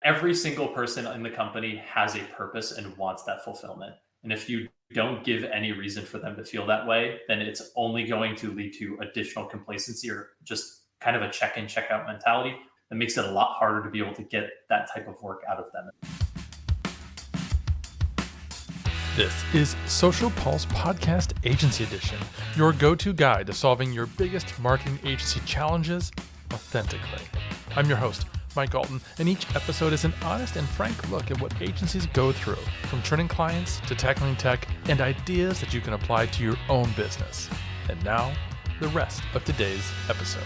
every single person in the company has a purpose and wants that fulfillment. And if you don't give any reason for them to feel that way, then it's only going to lead to additional complacency or just kind of a check in, check out mentality that makes it a lot harder to be able to get that type of work out of them. This is Social Pulse Podcast Agency Edition, your go-to guide to solving your biggest marketing agency challenges authentically. I'm your host, Mike Alton, and each episode is an honest and frank look at what agencies go through, from turning clients to tackling tech and ideas that you can apply to your own business. And now, the rest of today's episode.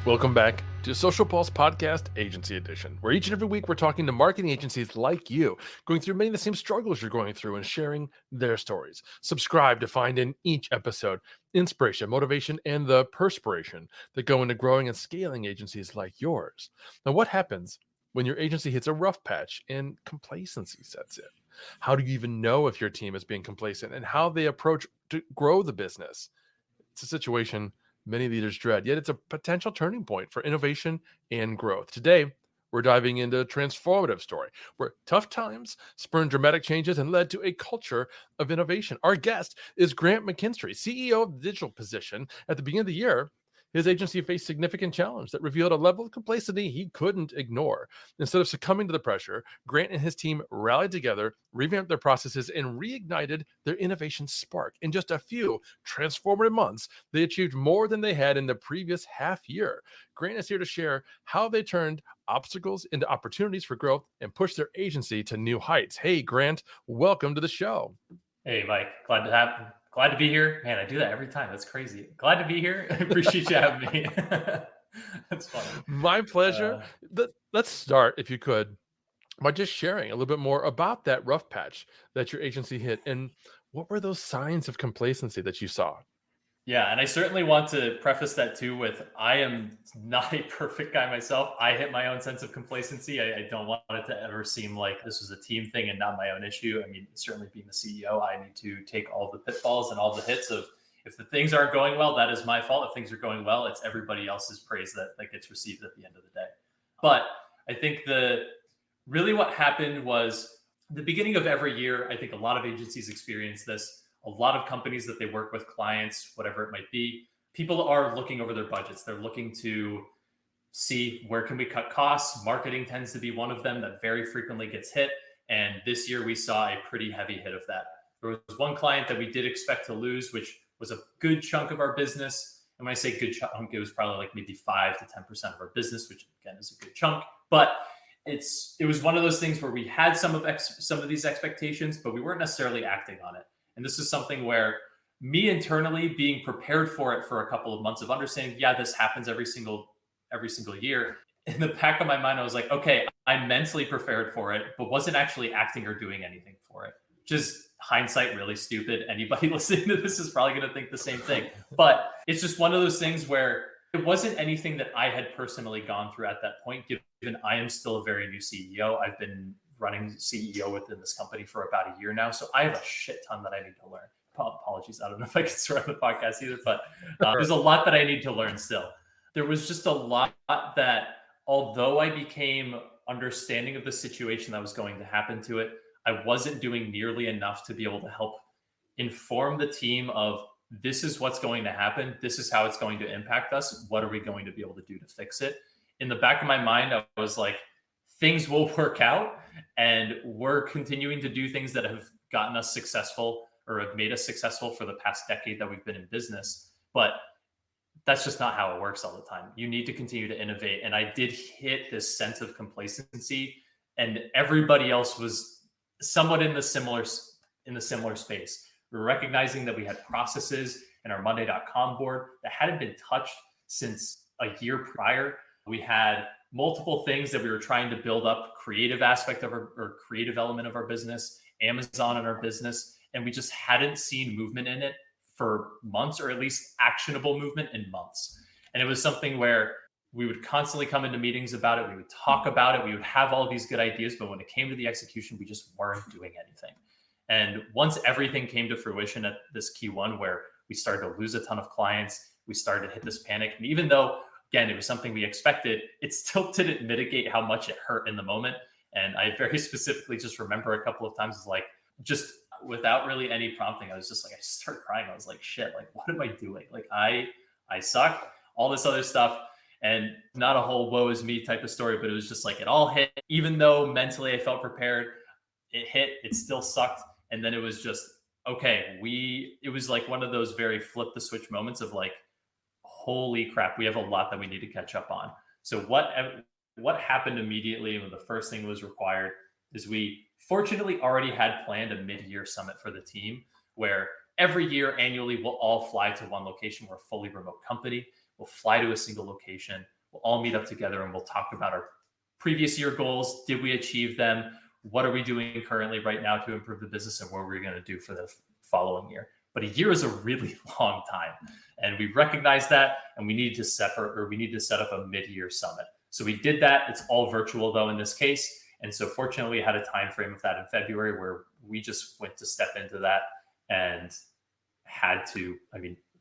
Welcome back to Social Pulse Podcast Agency Edition, where each and every week we're talking to marketing agencies like you, going through many of the same struggles you're going through and sharing their stories. Subscribe to find in each episode inspiration, motivation, and the perspiration that go into growing and scaling agencies like yours. Now, what happens when your agency hits a rough patch and complacency sets in? How do you even know if your team is being complacent and how they approach to grow the business? It's a situation many leaders dread, yet it's a potential turning point for innovation and growth. Today, we're diving into a transformative story where tough times spurred dramatic changes and led to a culture of innovation. Our guest is Grant McKinstrie, CEO of the digital position. At the beginning of the year, his agency faced significant challenge that revealed a level of complacency he couldn't ignore. Instead of succumbing to the pressure, Grant and his team rallied together, revamped their processes, and reignited their innovation spark. In just a few transformative months, they achieved more than they had in the previous half year. Grant is here to share how they turned obstacles into opportunities for growth and pushed their agency to new heights. Hey, Grant, welcome to the show. Hey, Mike, glad to be here. Man, I do that every time. That's crazy. Glad to be here. I appreciate you having me. That's funny. My pleasure. Let's start, if you could, by just sharing a little bit more about that rough patch that your agency hit and what were those signs of complacency that you saw? Yeah, and I certainly want to preface that too with I am not a perfect guy myself. I hit my own sense of complacency. I don't want it to ever seem like this was a team thing and not my own issue. I mean, certainly being the CEO, I need to take all the pitfalls and all the hits of if the things aren't going well, that is my fault. If things are going well, it's everybody else's praise that gets received at the end of the day. But I think really what happened was the beginning of every year, I think a lot of agencies experience this. A lot of companies that they work with, clients, whatever it might be, people are looking over their budgets. They're looking to see where can we cut costs. Marketing tends to be one of them that very frequently gets hit. And this year we saw a pretty heavy hit of that. There was one client that we did expect to lose, which was a good chunk of our business. And when I say good chunk, it was probably like maybe 5 to 10% of our business, which again is a good chunk. But it was one of those things where we had some of these expectations, but we weren't necessarily acting on it. And this is something where me internally being prepared for it for a couple of months of understanding, yeah, this happens every single year. In the back of my mind, I was like, okay, I'm mentally prepared for it, but wasn't actually acting or doing anything for it. Just hindsight, really stupid. Anybody listening to this is probably going to think the same thing. But it's just one of those things where it wasn't anything that I had personally gone through at that point, given I am still a very new CEO. I've been running CEO within this company for about a year now. So I have a shit ton that I need to learn. Apologies. I don't know if I can swear on the podcast either, but there's a lot that I need to learn still. There was just a lot that, although I became understanding of the situation that was going to happen to it, I wasn't doing nearly enough to be able to help inform the team of this is what's going to happen. This is how it's going to impact us. What are we going to be able to do to fix it? In the back of my mind, I was like, things will work out, and we're continuing to do things that have gotten us successful or have made us successful for the past decade that we've been in business. But that's just not how it works all the time. You need to continue to innovate. And I did hit this sense of complacency, and everybody else was somewhat in the similar space. We were recognizing that we had processes in our Monday.com board that hadn't been touched since a year prior. We had multiple things that we were trying to build up, creative aspect of or creative element of our business, Amazon in our business, and we just hadn't seen movement in it for months, or at least actionable movement in months. And it was something where we would constantly come into meetings about it. We would talk about it. We would have all these good ideas, but when it came to the execution, we just weren't doing anything. And once everything came to fruition at this Q1, where we started to lose a ton of clients, we started to hit this panic. And even though again, it was something we expected. It still didn't mitigate how much it hurt in the moment. And I very specifically just remember a couple of times, it's like, just without really any prompting, I was just like, I started crying. I was like, shit, like, what am I doing? Like, I suck, all this other stuff. And not a whole woe is me type of story, but it was just like, it all hit. Even though mentally I felt prepared, it hit, it still sucked. And then it was just, okay, it was like one of those very flip the switch moments of like, holy crap, we have a lot that we need to catch up on. So what happened immediately when the first thing was required is we fortunately already had planned a mid-year summit for the team where every year annually we'll all fly to one location. We're a fully remote company. We'll fly to a single location. We'll all meet up together and we'll talk about our previous year goals. Did we achieve them? What are we doing currently right now to improve the business, and what are we going to do for the following year? But a year is a really long time. And we recognize that, and we need to set up a mid-year summit. So we did that. It's all virtual though in this case. And so fortunately we had a time frame of that in February where we just went to step into that and had to,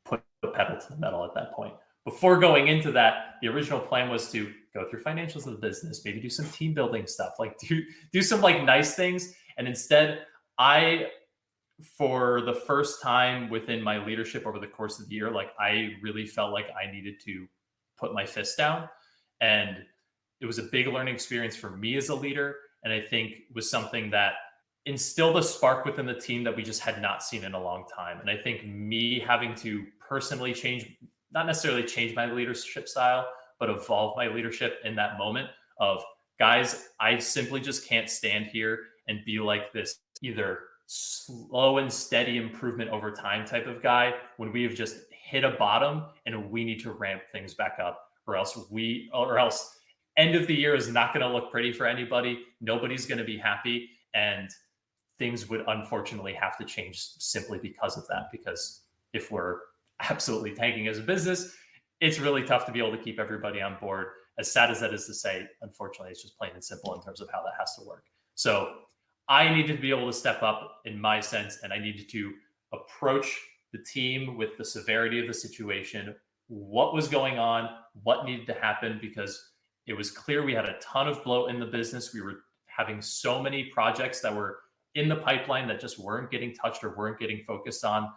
put the pedal to the metal at that point. Before going into that, the original plan was to go through financials of the business, maybe do some team building stuff, like do some like nice things. And instead, for the first time within my leadership over the course of the year, like I really felt like I needed to put my fist down. And it was a big learning experience for me as a leader. And I think was something that instilled a spark within the team that we just had not seen in a long time. And I think me having to personally not necessarily change my leadership style, but evolve my leadership in that moment of, guys, I simply just can't stand here and be like this either slow and steady improvement over time type of guy when we have just hit a bottom and we need to ramp things back up, or else end of the year is not going to look pretty for anybody. Nobody's going to be happy. And things would unfortunately have to change simply because of that. Because if we're absolutely tanking as a business, it's really tough to be able to keep everybody on board. As sad as that is to say, unfortunately, it's just plain and simple in terms of how that has to work. So I needed to be able to step up in my sense, and I needed to approach the team with the severity of the situation, what was going on, what needed to happen, because it was clear we had a ton of bloat in the business. We were having so many projects that were in the pipeline that just weren't getting touched or weren't getting focused on.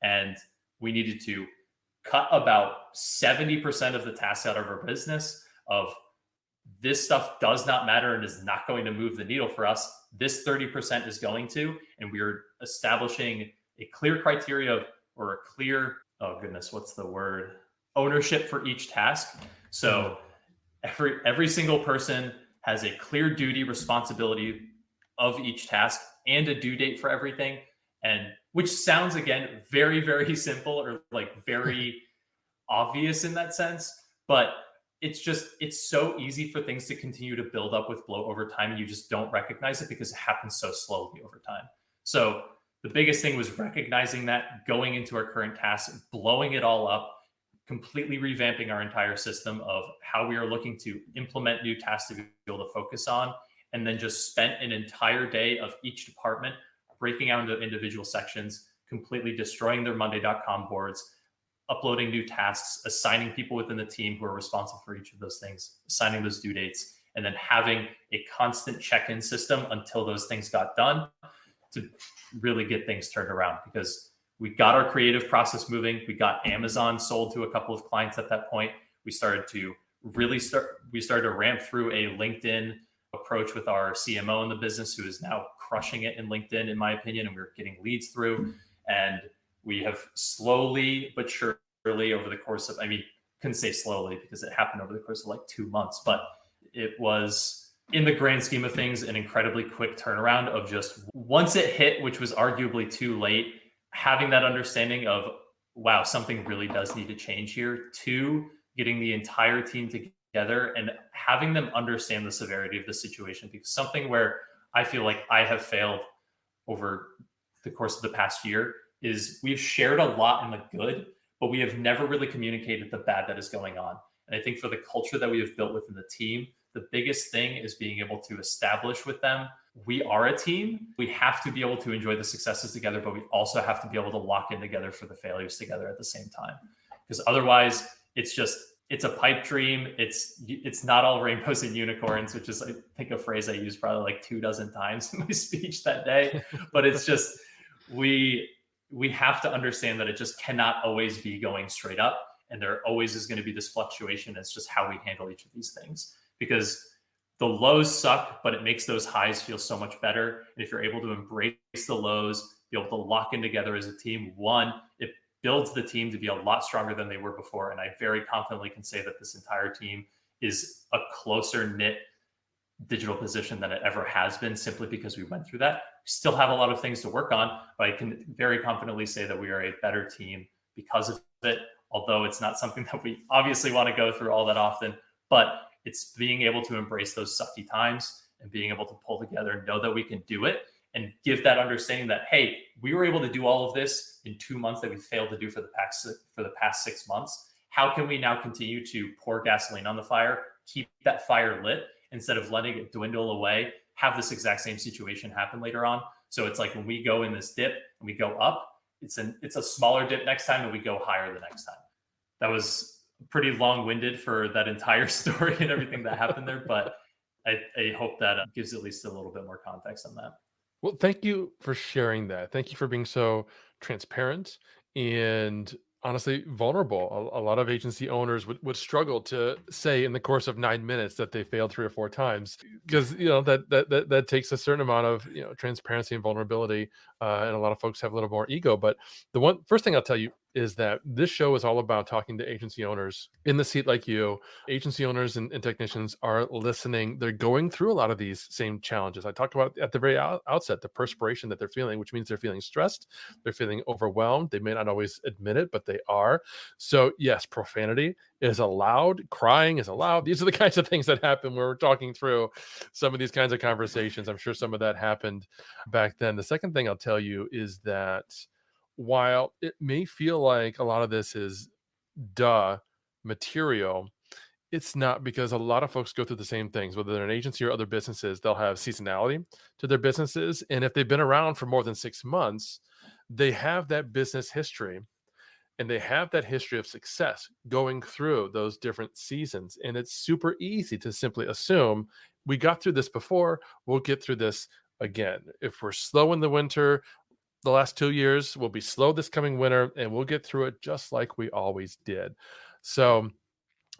And we needed to cut about 70% of the tasks out of our business of this stuff does not matter and is not going to move the needle for us. This 30% is going to, and we are establishing a clear criteria or a clear, ownership for each task. So every single person has a clear duty, responsibility of each task and a due date for everything. And which sounds, again, very, very simple or like very obvious in that sense, but it's so easy for things to continue to build up with bloat over time. And you just don't recognize it because it happens so slowly over time. So the biggest thing was recognizing that, going into our current tasks, blowing it all up, completely revamping our entire system of how we are looking to implement new tasks to be able to focus on, and then just spent an entire day of each department breaking out into individual sections, completely destroying their Monday.com boards, uploading new tasks, assigning people within the team who are responsible for each of those things, assigning those due dates, and then having a constant check-in system until those things got done to really get things turned around. Because we got our creative process moving. We got Amazon sold to a couple of clients at that point. We started to ramp through a LinkedIn approach with our CMO in the business, who is now crushing it in LinkedIn, in my opinion, and we're getting leads through. And we have slowly but surely over the course of, couldn't say slowly because it happened over the course of like 2 months, but it was, in the grand scheme of things, an incredibly quick turnaround of just once it hit, which was arguably too late, having that understanding of, wow, something really does need to change here, to getting the entire team together and having them understand the severity of the situation. Because something where I feel like I have failed over the course of the past year is we've shared a lot in the good, but we have never really communicated the bad that is going on. And I think for the culture that we have built within the team, the biggest thing is being able to establish with them, we are a team. We have to be able to enjoy the successes together, but we also have to be able to lock in together for the failures together at the same time. Because otherwise, it's it's a pipe dream. It's not all rainbows and unicorns, which is, I think, a phrase I used probably like 24 times in my speech that day. But it's just, we have to understand that it just cannot always be going straight up. And there always is going to be this fluctuation. It's just how we handle each of these things, because the lows suck, but it makes those highs feel so much better. And if you're able to embrace the lows, be able to lock in together as a team, one, it builds the team to be a lot stronger than they were before. And I very confidently can say that this entire team is a closer knit digital position than it ever has been, simply because we went through that. We still have a lot of things to work on, but I can very confidently say that we are a better team because of it. Although it's not something that we obviously want to go through all that often, but it's being able to embrace those sucky times and being able to pull together and know that we can do it, and give that understanding that, hey, we were able to do all of this in 2 months that we failed to do for the past 6 months. How can we now continue to pour gasoline on the fire, keep that fire lit instead of letting it dwindle away, have this exact same situation happen later on? So it's like when we go in this dip and we go up, it's a smaller dip next time and we go higher the next time. That was pretty long-winded for that entire story and everything that happened there, but I hope that gives at least a little bit more context on that. Well, thank you for sharing that. Thank you for being so transparent and honestly vulnerable. A lot of agency owners would struggle to say in the course of 9 minutes that they failed 3 or 4 times, because that takes a certain amount of transparency and vulnerability, and a lot of folks have a little more ego. But the first thing I'll tell you is that this show is all about talking to agency owners in the seat like you. Agency owners and technicians are listening. They're going through a lot of these same challenges. I talked about at the very outset, the perspiration that they're feeling, which means they're feeling stressed. They're feeling overwhelmed. They may not always admit it, but they are. So yes, profanity is allowed. Crying is allowed. These are the kinds of things that happen when we're talking through some of these kinds of conversations. I'm sure some of that happened back then. The second thing I'll tell you is that while it may feel like a lot of this is material, it's not, because a lot of folks go through the same things, whether they're an agency or other businesses. They'll have seasonality to their businesses. And if they've been around for more than 6 months, they have that business history and they have that history of success going through those different seasons. And it's super easy to simply assume we got through this before, we'll get through this again. If we're slow in the winter, the last 2 years will be slow this coming winter, and we'll get through it just like we always did. So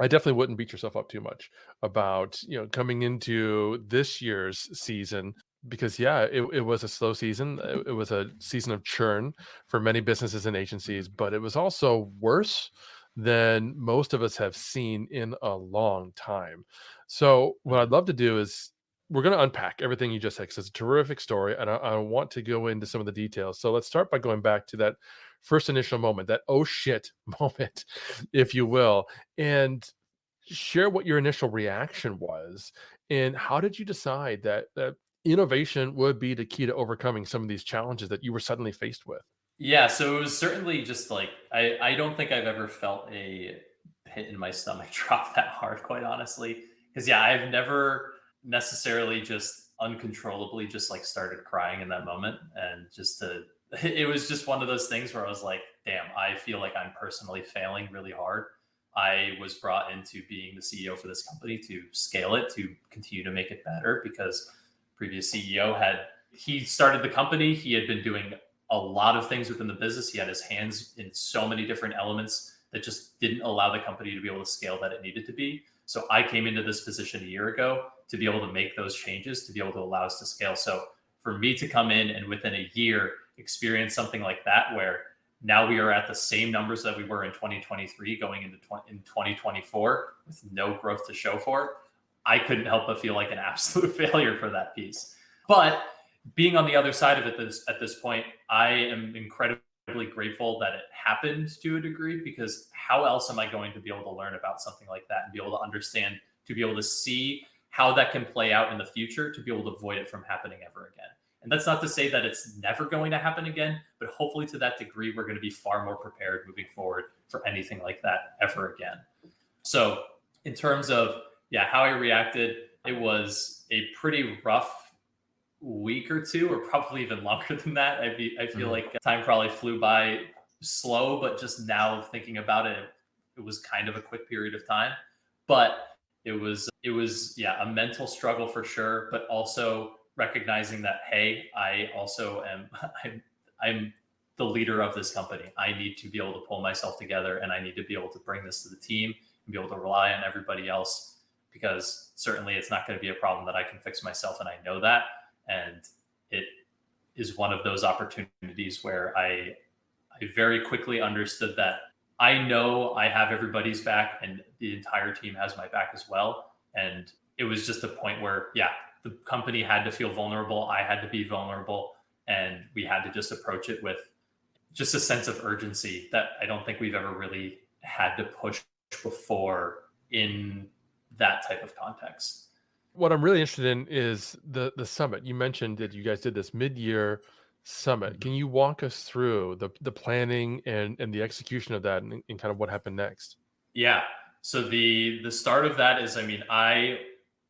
I definitely wouldn't beat yourself up too much about coming into this year's season, because it was a slow season. It was a season of churn for many businesses and agencies, but it was also worse than most of us have seen in a long time. So what I'd love to do is, we're going to unpack everything you just said, because it's a terrific story, and I want to go into some of the details. So let's start by going back to that first initial moment, that oh shit moment, if you will, and share what your initial reaction was, and how did you decide that innovation would be the key to overcoming some of these challenges that you were suddenly faced with? Yeah, so it was certainly just like, I don't think I've ever felt a pit in my stomach drop that hard, quite honestly. Because I've never necessarily just uncontrollably just like started crying in that moment, and it was just one of those things where I was like, damn, I feel like I'm personally failing really hard. I was brought into being the CEO for this company to scale it, to continue to make it better, because previous CEO he started the company. He had been doing a lot of things within the business. He had his hands in so many different elements that just didn't allow the company to be able to scale that it needed to be. So I came into this position a year ago to be able to make those changes, to be able to allow us to scale. So for me to come in and within a year experience something like that, where now we are at the same numbers that we were in 2023 going into in 2024 with no growth to show for, I couldn't help but feel like an absolute failure for that piece. But being on the other side of it at this point, I am incredibly grateful that it happened to a degree, because how else am I going to be able to learn about something like that and be able to understand, to be able to see how that can play out in the future, to be able to avoid it from happening ever again. And that's not to say that it's never going to happen again, but hopefully to that degree, we're going to be far more prepared moving forward for anything like that ever again. So in terms of, how I reacted, it was a pretty rough week or two, or probably even longer than that. I feel like time probably flew by slow, but just now thinking about it, it was kind of a quick period of time, but it was a mental struggle for sure, but also recognizing that, hey, I also am I'm the leader of this company. I need to be able to pull myself together, and I need to be able to bring this to the team and be able to rely on everybody else, because certainly it's not going to be a problem that I can fix myself, and I know that. And it is one of those opportunities where I very quickly understood that I know I have everybody's back, and the entire team has my back as well. And it was just a point where, the company had to feel vulnerable. I had to be vulnerable, and we had to just approach it with just a sense of urgency that I don't think we've ever really had to push before in that type of context. What I'm really interested in is the summit. You mentioned that you guys did this mid-year summit. Can you walk us through the planning and the execution of that, and kind of what happened next? Yeah. So the start of that is, I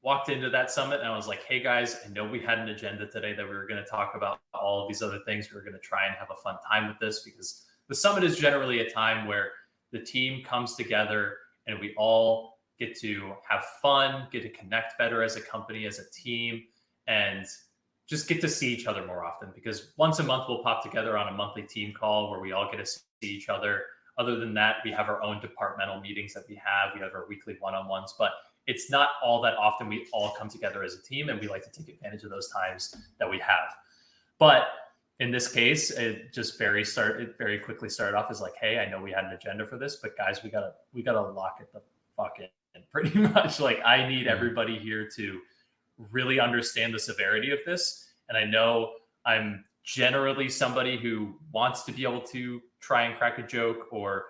walked into that summit and I was like, hey guys, I know we had an agenda today that we were going to talk about all of these other things. We were going to try and have a fun time with this, because the summit is generally a time where the team comes together and we all get to have fun, get to connect better as a company, as a team, and just get to see each other more often. Because once a month we'll pop together on a monthly team call where we all get to see each other. Other than that, we have our own departmental meetings that we have. We have our weekly one-on-ones, but it's not all that often we all come together as a team, and we like to take advantage of those times that we have. But in this case, it very quickly started off as like, hey, I know we had an agenda for this, but guys, we gotta lock it the fuck in. Pretty much, like, I need everybody here to really understand the severity of this. And I know I'm generally somebody who wants to be able to try and crack a joke or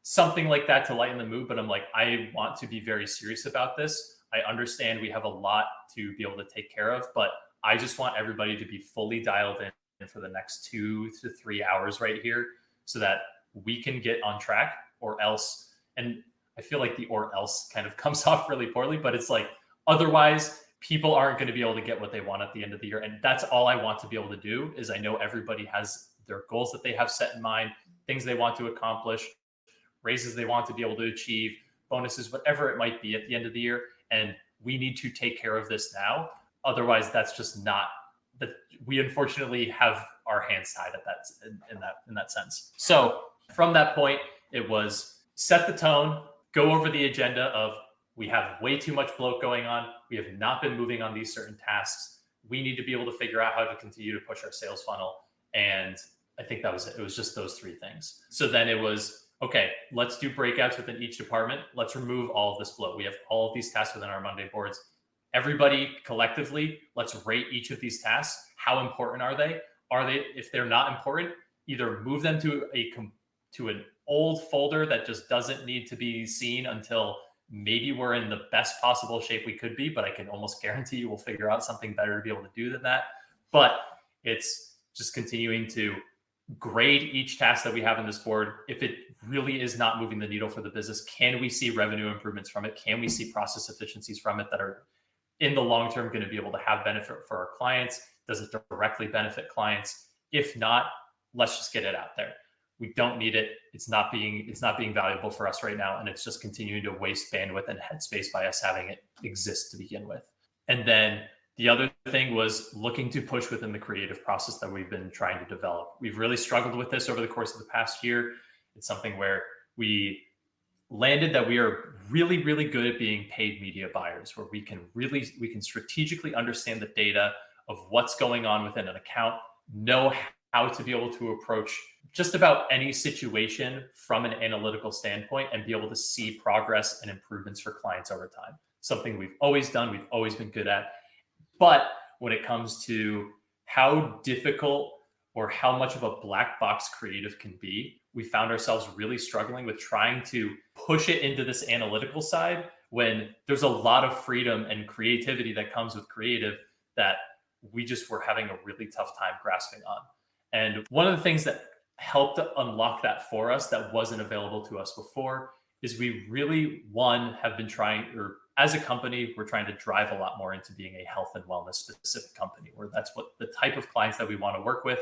something like that to lighten the mood, but I'm like, I want to be very serious about this. I understand we have a lot to be able to take care of, but I just want everybody to be fully dialed in for the next 2 to 3 hours right here, so that we can get on track, or else. And I feel like the or else kind of comes off really poorly, but it's like, otherwise people aren't going to be able to get what they want at the end of the year. And that's all I want to be able to do. Is I know everybody has their goals that they have set in mind, things they want to accomplish, raises they want to be able to achieve, bonuses, whatever it might be at the end of the year. And we need to take care of this now. Otherwise, that's just not that. We unfortunately have our hands tied at that in that sense. So from that point, it was set the tone, go over the agenda of, we have way too much bloat going on. We have not been moving on these certain tasks. We need to be able to figure out how to continue to push our sales funnel. And I think that was it. It was just those 3 things. So then it was, okay, let's do breakouts within each department. Let's remove all of this bloat. We have all of these tasks within our Monday boards. Everybody collectively, let's rate each of these tasks. How important are they? If they're not important, either move them to an old folder that just doesn't need to be seen until maybe we're in the best possible shape we could be, but I can almost guarantee you we'll figure out something better to be able to do than that. But it's just continuing to grade each task that we have on this board. If it really is not moving the needle for the business, can we see revenue improvements from it? Can we see process efficiencies from it that are in the long term going to be able to have benefit for our clients? Does it directly benefit clients? If not, let's just get it out there. We don't need it. It's not being valuable for us right now. And it's just continuing to waste bandwidth and headspace by us having it exist to begin with. And then the other thing was looking to push within the creative process that we've been trying to develop. We've really struggled with this over the course of the past year. It's something where we landed that we are really, really good at being paid media buyers, where we can strategically understand the data of what's going on within an account, know how to be able to approach just about any situation from an analytical standpoint, and be able to see progress and improvements for clients over time. Something we've always done, we've always been good at. But when it comes to how difficult or how much of a black box creative can be, we found ourselves really struggling with trying to push it into this analytical side, when there's a lot of freedom and creativity that comes with creative that we just were having a really tough time grasping on. And one of the things that helped unlock that for us that wasn't available to us before is we really, have been trying, or as a company, we're trying to drive a lot more into being a health and wellness specific company, where that's what the type of clients that we want to work with,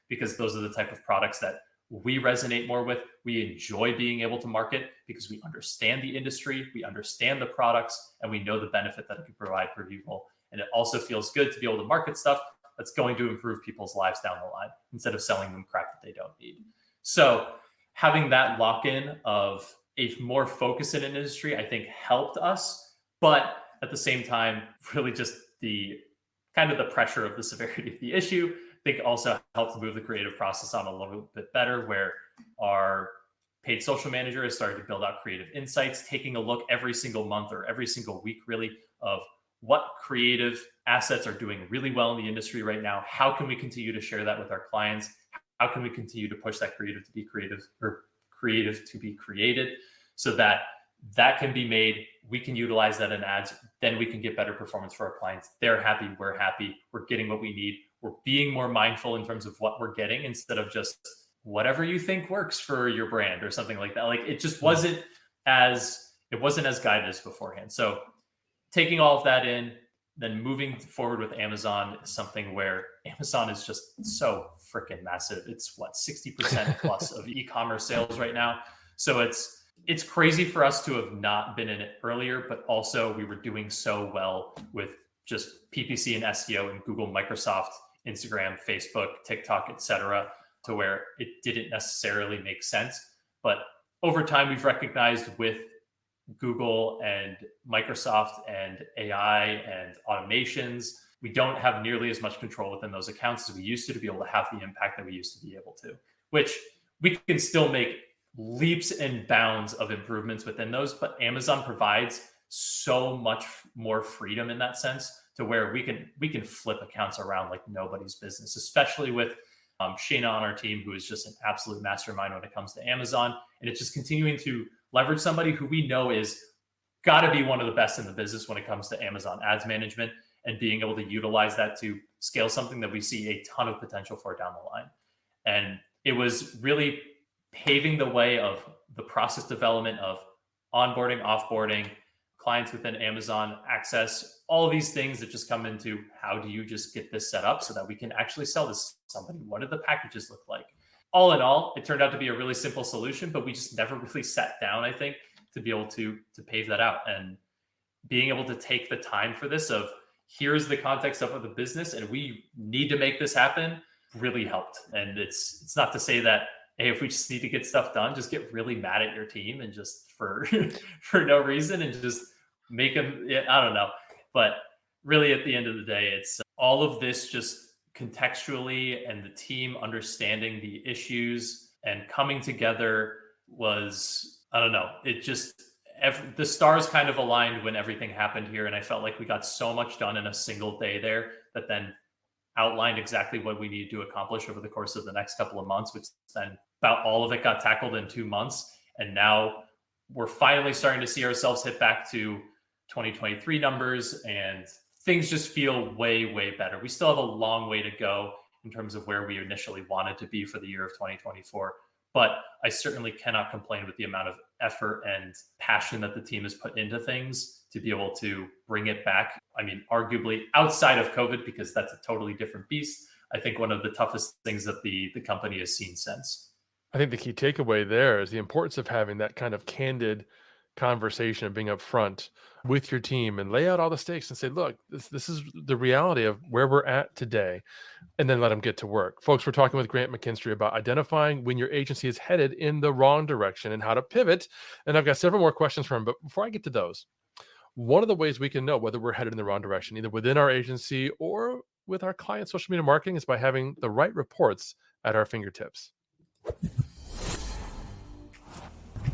because those are the type of products that we resonate more with. We enjoy being able to market because we understand the industry, we understand the products, and we know the benefit that it can provide for people. And it also feels good to be able to market stuff that's going to improve people's lives down the line instead of selling them crap that they don't need. So having that lock-in of a more focus in an industry, I think helped us. But at the same time, really just the kind of the pressure of the severity of the issue, I think also helped move the creative process on a little bit better, where our paid social manager has started to build out creative insights, taking a look every single month or every single week, really, of what creative assets are doing really well in the industry right now. How can we continue to share that with our clients? How can we continue to push that creative to be creative, or creative to be created, so that that can be made? We can utilize that in ads. Then we can get better performance for our clients. They're happy. We're happy. We're getting what we need. We're being more mindful in terms of what we're getting, instead of just whatever you think works for your brand or something like that. Like, it just wasn't as guided as beforehand. So taking all of that in, then moving forward with Amazon is something where Amazon is just so freaking massive. It's 60% plus of e-commerce sales right now. So it's crazy for us to have not been in it earlier, but also we were doing so well with just PPC and SEO and Google, Microsoft, Instagram, Facebook, TikTok, etc., to where it didn't necessarily make sense. But over time, we've recognized with Google and Microsoft and AI and automations, we don't have nearly as much control within those accounts as we used to be able to have the impact that we used to be able to, which we can still make leaps and bounds of improvements within those. But Amazon provides so much more freedom in that sense, to where we can flip accounts around like nobody's business, especially with Shayna on our team, who is just an absolute mastermind when it comes to Amazon. And it's just continuing to leverage somebody who we know is got to be one of the best in the business when it comes to Amazon ads management, and being able to utilize that to scale something that we see a ton of potential for down the line. And it was really paving the way of the process development of onboarding, offboarding, clients within Amazon access, all of these things that just come into how do you just get this set up so that we can actually sell this to somebody? What do the packages look like? All in all, it turned out to be a really simple solution, but we just never really sat down, I think, to be able to pave that out. And being able to take the time for this of, here's the context of the business and we need to make this happen, really helped. And it's not to say that, hey, if we just need to get stuff done, just get really mad at your team and just for no reason and just make them, I don't know. But really at the end of the day, it's all of this just contextually, and the team understanding the issues and coming together was, I don't know, it just, the stars kind of aligned when everything happened here. And I felt like we got so much done in a single day there, that then outlined exactly what we needed to accomplish over the course of the next couple of months, which then about all of it got tackled in 2 months. And now we're finally starting to see ourselves hit back to 2023 numbers, and things just feel way, way better. We still have a long way to go in terms of where we initially wanted to be for the year of 2024. But I certainly cannot complain with the amount of effort and passion that the team has put into things to be able to bring it back. I mean, arguably outside of COVID, because that's a totally different beast, I think one of the toughest things that the company has seen since. I think the key takeaway there is the importance of having that kind of candid conversation of being upfront with your team and lay out all the stakes and say, look, this is the reality of where we're at today, and then let them get to work. Folks, we're talking with Grant McKinstrie about identifying when your agency is headed in the wrong direction and how to pivot. And I've got several more questions for him, but before I get to those, one of the ways we can know whether we're headed in the wrong direction, either within our agency or with our client social media marketing, is by having the right reports at our fingertips.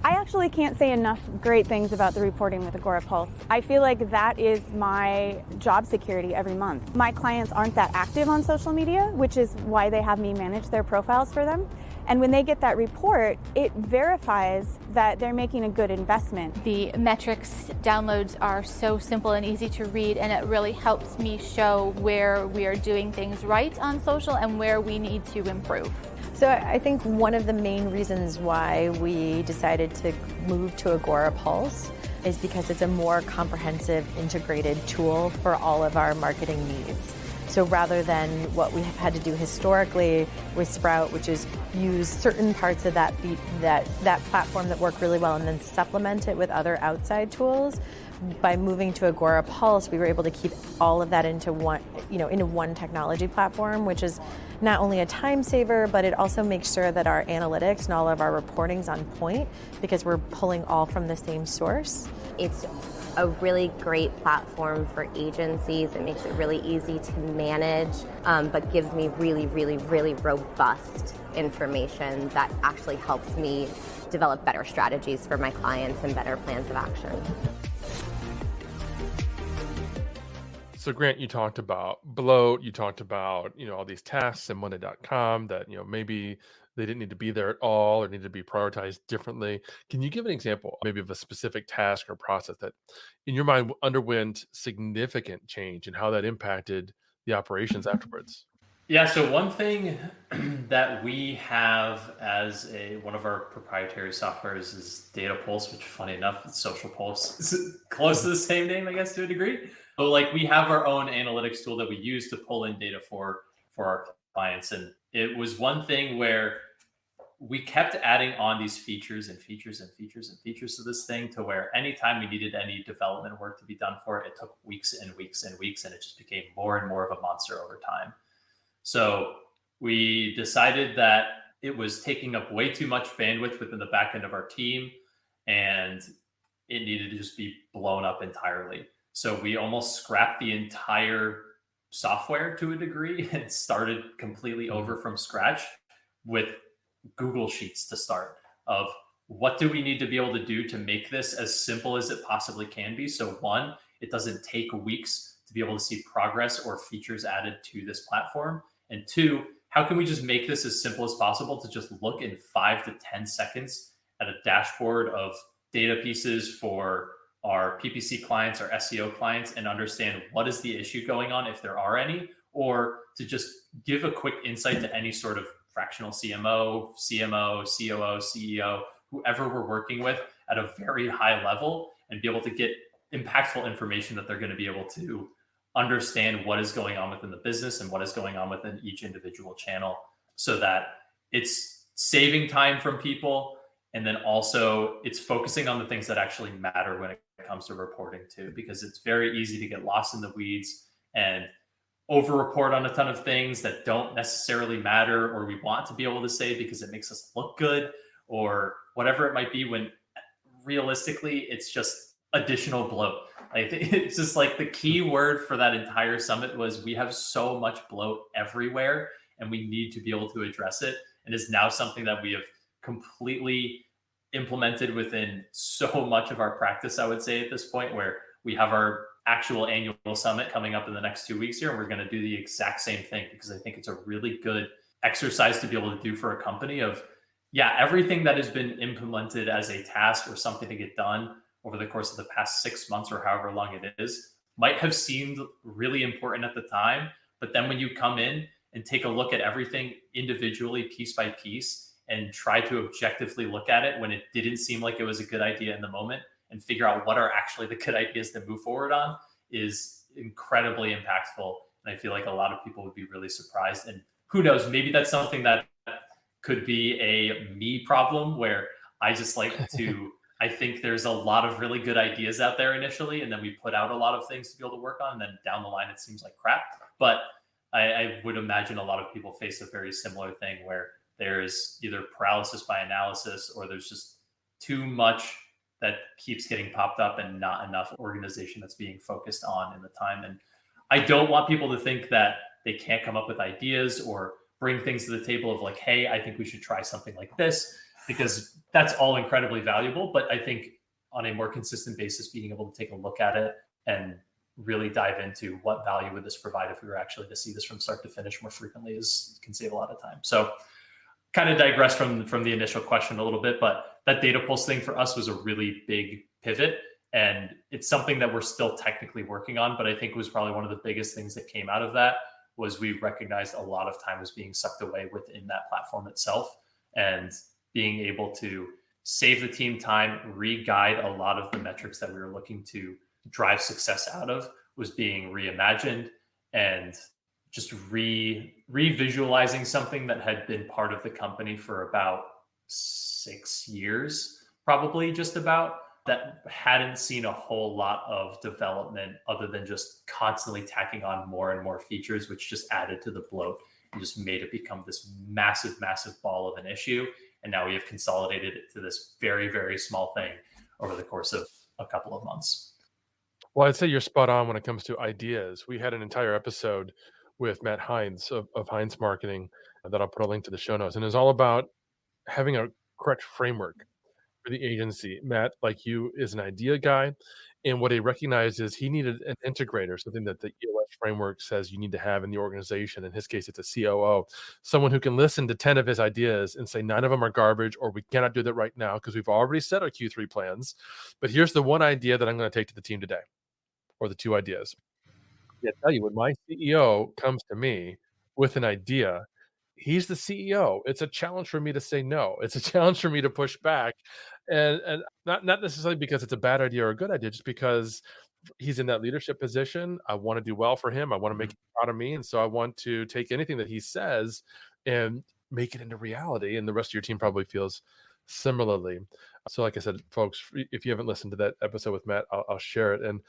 I actually can't say enough great things about the reporting with Agora Pulse. I feel like that is my job security every month. My clients aren't that active on social media, which is why they have me manage their profiles for them. And when they get that report, it verifies that they're making a good investment. The metrics downloads are so simple and easy to read, and it really helps me show where we are doing things right on social and where we need to improve. So I think one of the main reasons why we decided to move to Agora Pulse is because it's a more comprehensive, integrated tool for all of our marketing needs. So rather than what we have had to do historically with Sprout, which is use certain parts of that platform that work really well and then supplement it with other outside tools, by moving to Agora Pulse, we were able to keep all of that into one technology platform, which is not only a time saver, but it also makes sure that our analytics and all of our reporting's on point because we're pulling all from the same source. It's a really great platform for agencies. It makes it really easy to manage, but gives me really, really, really robust information that actually helps me develop better strategies for my clients and better plans of action. So Grant, you talked about bloat, you talked about, all these tasks in Monday.com that, maybe they didn't need to be there at all or need to be prioritized differently. Can you give an example maybe of a specific task or process that in your mind underwent significant change and how that impacted the operations afterwards? Yeah, so one thing that we have as one of our proprietary softwares is Data Pulse, which funny enough, it's Social Pulse. It's close to the same name, I guess, to a degree. So we have our own analytics tool that we use to pull in data for our clients. And it was one thing where we kept adding on these features and features and features and features to this thing to where anytime we needed any development work to be done for it, it took weeks and weeks and weeks, and it just became more and more of a monster over time. So we decided that it was taking up way too much bandwidth within the back end of our team, and it needed to just be blown up entirely. So we almost scrapped the entire software to a degree and started completely over from scratch with Google Sheets to start of what do we need to be able to do to make this as simple as it possibly can be. So one, it doesn't take weeks to be able to see progress or features added to this platform. And two, how can we just make this as simple as possible to just look in 5 to 10 seconds at a dashboard of data pieces for our PPC clients, our SEO clients, and understand what is the issue going on, if there are any, or to just give a quick insight to any sort of fractional CMO, COO, CEO, whoever we're working with at a very high level, and be able to get impactful information that they're going to be able to understand what is going on within the business and what is going on within each individual channel, so that it's saving time from people. And then also it's focusing on the things that actually matter when it comes to reporting too, because it's very easy to get lost in the weeds and over-report on a ton of things that don't necessarily matter or we want to be able to say because it makes us look good or whatever it might be, when realistically it's just additional bloat. I think it's just the key word for that entire summit was we have so much bloat everywhere and we need to be able to address it. And it's now something that we have completely implemented within so much of our practice, I would say at this point, where we have our actual annual summit coming up in the next 2 weeks here. And we're going to do the exact same thing because I think it's a really good exercise to be able to do for a company of, everything that has been implemented as a task or something to get done over the course of the past 6 months or however long it is might have seemed really important at the time. But then when you come in and take a look at everything individually, piece by piece, and try to objectively look at it when it didn't seem like it was a good idea in the moment and figure out what are actually the good ideas to move forward on is incredibly impactful. And I feel like a lot of people would be really surprised. And who knows, maybe that's something that could be a me problem where I just like to, I think there's a lot of really good ideas out there initially, and then we put out a lot of things to be able to work on, and then down the line, it seems like crap. But I would imagine a lot of people face a very similar thing where there's either paralysis by analysis or there's just too much that keeps getting popped up and not enough organization that's being focused on in the time. And I don't want people to think that they can't come up with ideas or bring things to the table of hey, I think we should try something like this, because that's all incredibly valuable. But I think on a more consistent basis, being able to take a look at it and really dive into what value would this provide if we were actually to see this from start to finish more frequently can save a lot of time. So kind of digress from the initial question a little bit, but that data pulse thing for us was a really big pivot, and it's something that we're still technically working on. But I think was probably one of the biggest things that came out of that was we recognized a lot of time was being sucked away within that platform itself, and being able to save the team time, re-guide a lot of the metrics that we were looking to drive success out of was being reimagined and just revisualizing something that had been part of the company for about 6 years, probably just about, that hadn't seen a whole lot of development other than just constantly tacking on more and more features, which just added to the bloat and just made it become this massive, massive ball of an issue. And now we have consolidated it to this very, very small thing over the course of a couple of months. Well, I'd say you're spot on when it comes to ideas. We had an entire episode with Matt Hines of Hines Marketing that I'll put a link to the show notes. And it's all about having a correct framework for the agency. Matt, like you, is an idea guy. And what he recognized is he needed an integrator, something that the EOS framework says you need to have in the organization. In his case, it's a COO, someone who can listen to 10 of his ideas and say 9 of them are garbage, or we cannot do that right now because we've already set our Q3 plans. But here's the one idea that I'm going to take to the team today, or the 2 ideas. Yeah, I tell you, when my CEO comes to me with an idea, he's the CEO. It's a challenge for me to say no. It's a challenge for me to push back, and not necessarily because it's a bad idea or a good idea, just because he's in that leadership position. I want to do well for him. I want to make him proud of me, and so I want to take anything that he says and make it into reality. And the rest of your team probably feels similarly. So, like I said, folks, if you haven't listened to that episode with Matt, I'll share it. And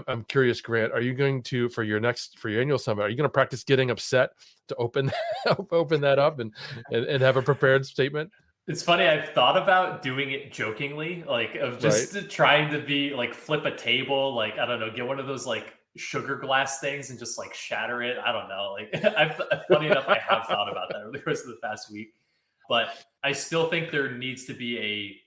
I'm curious, Grant, are you going to, for your annual summit, are you going to practice getting upset to open that up and have a prepared statement? It's funny, I've thought about doing it jokingly, like of just trying to be like flip a table, like, I don't know, get one of those like sugar glass things and just like shatter it. I don't know. Like funny enough, I have thought about that over the course of the past week, but I still think there needs to be a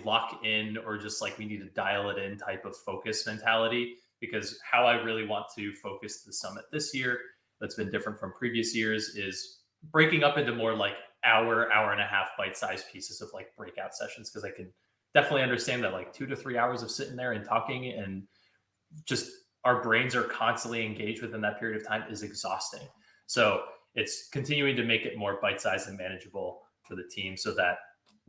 lock in, or just like we need to dial it in type of focus mentality, because how I really want to focus the summit this year that's been different from previous years is breaking up into more like hour and a half bite-sized pieces of like breakout sessions, because I can definitely understand that like 2 to 3 hours of sitting there and talking and just our brains are constantly engaged within that period of time is exhausting. So it's continuing to make it more bite-sized and manageable for the team, so that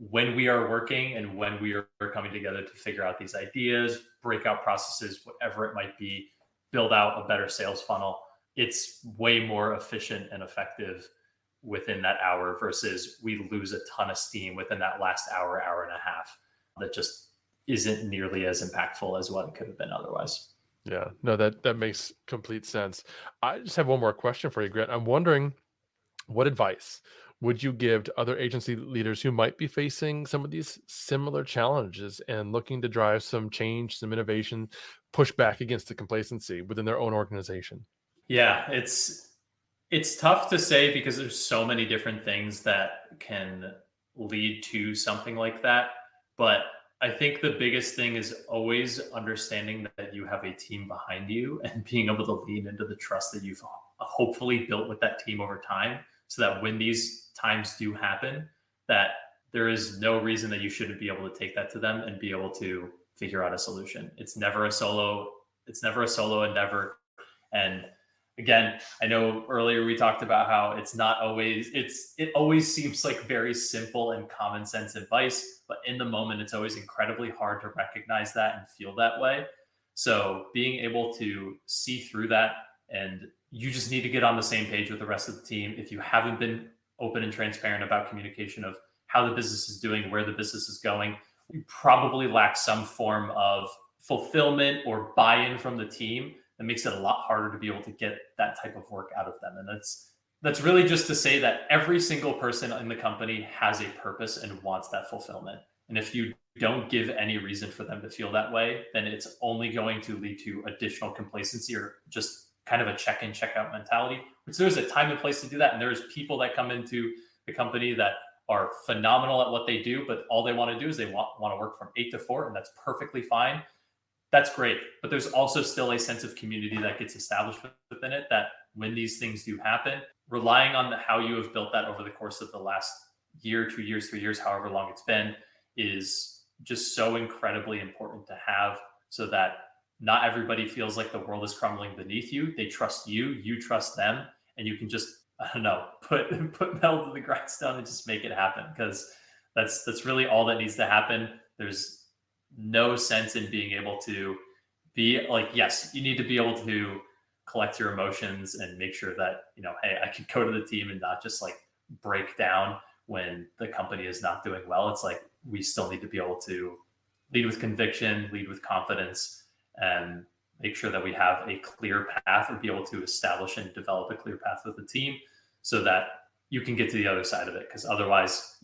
when we are working and when we are coming together to figure out these ideas, breakout processes, whatever it might be, build out a better sales funnel, it's way more efficient and effective within that hour, versus we lose a ton of steam within that last hour and a half that just isn't nearly as impactful as what it could have been otherwise. Yeah, no, that makes complete sense. I just have one more question for you, Grant. I'm wondering, what advice would you give to other agency leaders who might be facing some of these similar challenges and looking to drive some change, some innovation, push back against the complacency within their own organization? Yeah, it's tough to say because there's so many different things that can lead to something like that. But I think the biggest thing is always understanding that you have a team behind you and being able to lean into the trust that you've hopefully built with that team over time, so that when these times do happen, that there is no reason that you shouldn't be able to take that to them and be able to figure out a solution. It's never a solo endeavor. And again, I know earlier we talked about how it always seems like very simple and common sense advice, but in the moment, it's always incredibly hard to recognize that and feel that way. So being able to see through that, and you just need to get on the same page with the rest of the team. If you haven't been open and transparent about communication of how the business is doing, where the business is going, you probably lack some form of fulfillment or buy-in from the team. That makes it a lot harder to be able to get that type of work out of them. And that's really just to say that every single person in the company has a purpose and wants that fulfillment. And if you don't give any reason for them to feel that way, then it's only going to lead to additional complacency, or just kind of a check-in, check-out mentality, which there's a time and place to do that. And there's people that come into the company that are phenomenal at what they do, but all they want to do is they want to work from 8 to 4, and that's perfectly fine. That's great. But there's also still a sense of community that gets established within it, that when these things do happen, relying on how you have built that over the course of the last year, 2 years, 3 years, however long it's been, is just so incredibly important to have, so that not everybody feels like the world is crumbling beneath you. They trust you, you trust them, and you can just, I don't know, put metal to the grindstone and just make it happen, because that's really all that needs to happen. There's no sense in being able to be like, yes, you need to be able to collect your emotions and make sure that, hey, I can go to the team and not just like break down when the company is not doing well. It's like, we still need to be able to lead with conviction, lead with confidence, and make sure that we have a clear path, or be able to establish and develop a clear path with the team so that you can get to the other side of it. Because otherwise,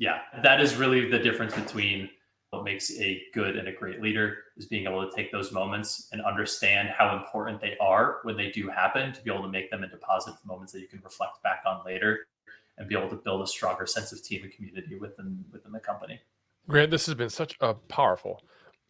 that is really the difference between what makes a good and a great leader, is being able to take those moments and understand how important they are when they do happen, to be able to make them into positive moments that you can reflect back on later and be able to build a stronger sense of team and community within the company. Grant, this has been such a powerful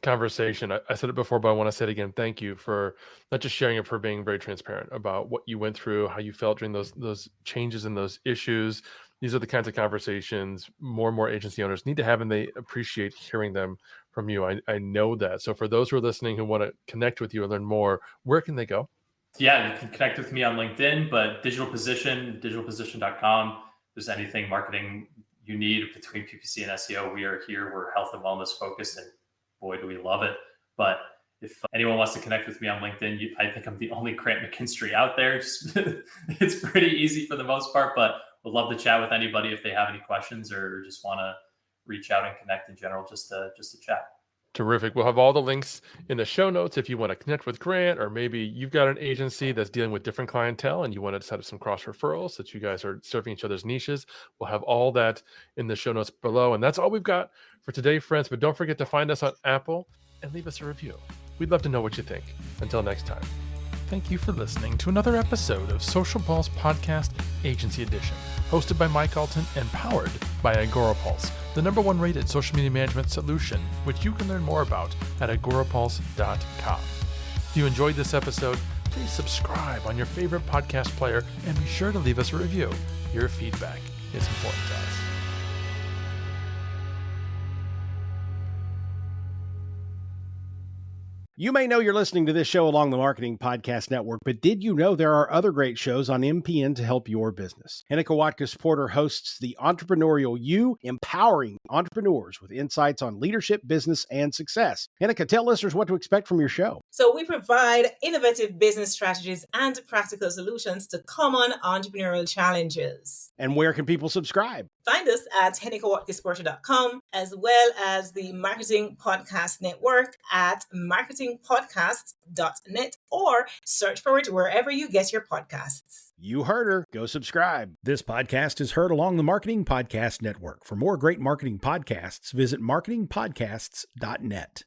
conversation. I said it before, but I want to say it again. Thank you for not just sharing it, for being very transparent about what you went through, how you felt during those changes and those issues. These are the kinds of conversations more and more agency owners need to have, and they appreciate hearing them from you. I know that. So for those who are listening who want to connect with you and learn more, where can they go? Yeah, you can connect with me on LinkedIn, but digitalposition.com. If there's anything marketing you need between PPC and SEO, we are here. We're health and wellness focused, and boy, do we love it. But if anyone wants to connect with me on LinkedIn, I think I'm the only Grant McKinstrie out there. It's pretty easy for the most part, but would love to chat with anybody if they have any questions or just want to reach out and connect in general, just to chat. Terrific. We'll have all the links in the show notes if you want to connect with Grant, or maybe you've got an agency that's dealing with different clientele and you want to set up some cross referrals that you guys are serving each other's niches. We'll have all that in the show notes below. And that's all we've got for today, friends. But don't forget to find us on Apple and leave us a review. We'd love to know what you think. Until next time. Thank you for listening to another episode of Social Pulse Podcast Agency Edition, hosted by Mike Alton and powered by AgoraPulse, the #1 rated social media management solution, which you can learn more about at agorapulse.com. If you enjoyed this episode, please subscribe on your favorite podcast player and be sure to leave us a review. Your feedback is important to us. You may know you're listening to this show along the Marketing Podcast Network, but did you know there are other great shows on MPN to help your business? Hennika Watkins-Porter hosts The Entrepreneurial You, empowering entrepreneurs with insights on leadership, business, and success. Hennika, tell listeners what to expect from your show. So we provide innovative business strategies and practical solutions to common entrepreneurial challenges. And where can people subscribe? Find us at hennikawatkinsporter.com, as well as the Marketing Podcast Network at marketingpodcasts.net, or search for it wherever you get your podcasts. You heard her. Go subscribe. This podcast is heard along the Marketing Podcast Network. For more great marketing podcasts, visit marketingpodcasts.net.